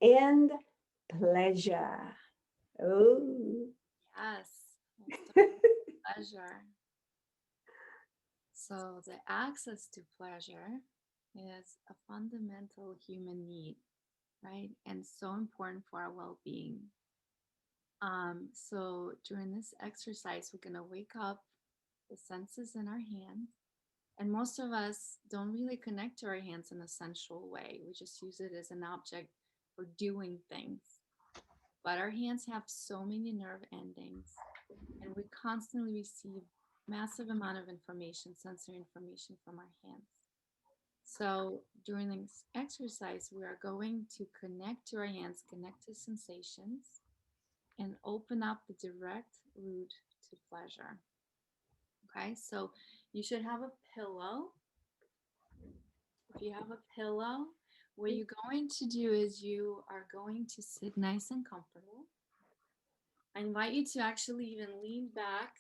and pleasure. Oh, Yes. Let's start with pleasure. So, the access to pleasure is a fundamental human need, right? And so important for our well being. So, during this exercise, we're going to wake up the senses in our hands. And most of us don't really connect to our hands in a sensual way. We just use it as an object for doing things. But our hands have so many nerve endings, and we constantly receive massive amount of information, sensory information from our hands. So during this exercise, we are going to connect to our hands, connect to sensations, and open up the direct route to pleasure. Okay, so you should have a pillow. If you have a pillow, what you're going to do is you are going to sit nice and comfortable. I invite you to actually even lean back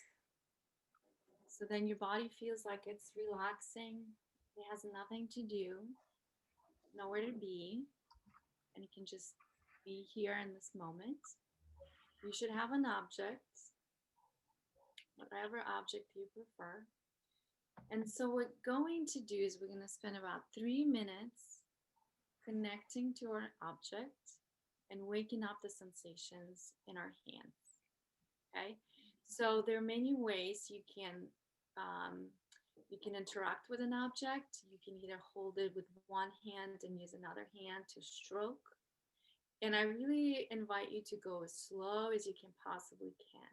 so then your body feels like it's relaxing. It has nothing to do, nowhere to be, and you can just be here in this moment. You should have an object, whatever object you prefer. And so, what we're going to do is we're going to spend about 3 minutes connecting to our object and waking up the sensations in our hands. Okay, so there are many ways um, you can interact with an object. You can either hold it with one hand and use another hand to stroke. And I really invite you to go as slow as you can possibly can.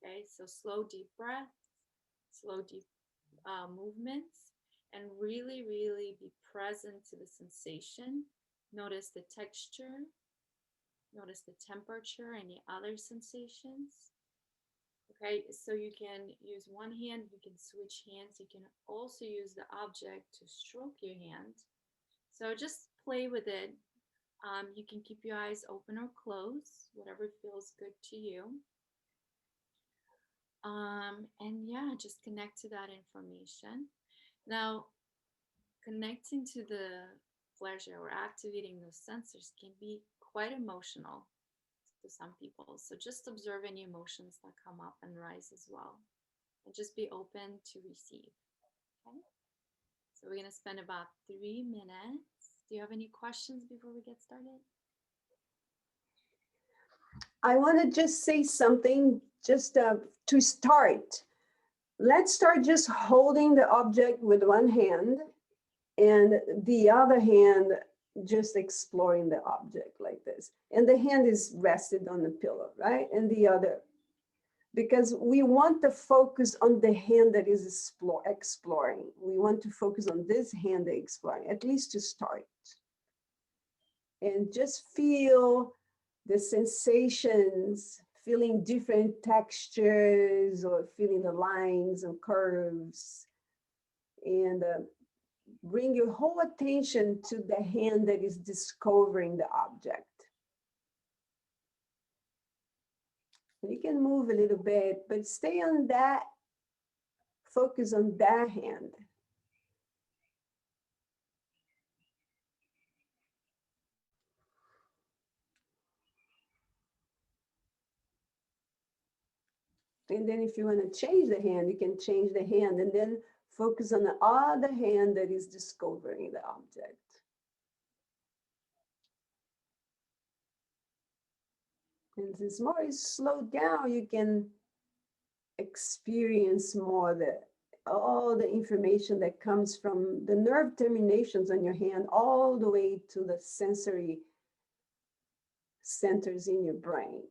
Okay, so slow deep breaths, slow deep movements, and really, really be present to the sensation. Notice the texture, notice the temperature, any other sensations. Okay, so you can use one hand, you can switch hands, you can also use the object to stroke your hand. So just play with it. You can keep your eyes open or closed, whatever feels good to you. And yeah, just connect to that information. Now, connecting to the pleasure or activating those sensors can be quite emotional to some people. So just observe any emotions that come up and rise as well. And just be open to receive. Okay. So we're going to spend about 3 minutes. Do you have any questions before we get started? I want to just say something just to start. Let's start just holding the object with one hand and the other hand just exploring the object like this. And the hand is rested on the pillow, right? And the other, because we want to focus on the hand that is exploring. We want to focus on this hand that exploring, at least to start. And just feel the sensations, feeling different textures or feeling the lines and curves. And bring your whole attention to the hand that is discovering the object. And you can move a little bit, but stay on that, focus on that hand. And then if you want to change the hand, you can change the hand and then focus on the other hand that is discovering the object. And since more is slowed down, you can experience more all the information that comes from the nerve terminations on your hand all the way to the sensory centers in your brain.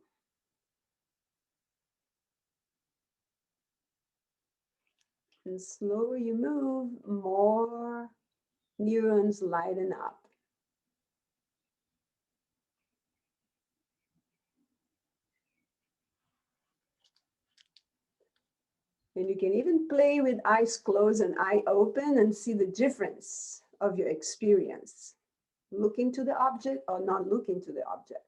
And slower you move, more neurons lighten up. And you can even play with eyes closed and eye open and see the difference of your experience. Looking to the object or not looking to the object.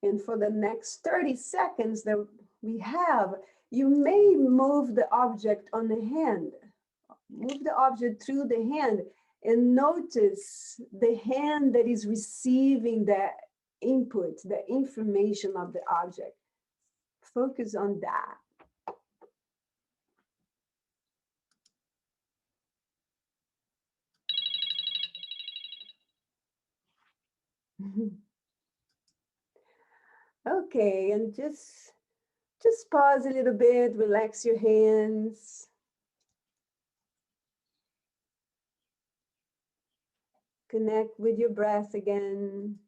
And for the next 30 seconds that we have, you may move the object on the hand. Move the object through the hand and notice the hand that is receiving the input, the information of the object. Focus on that. Okay, and just pause a little bit, relax your hands. Connect with your breath again.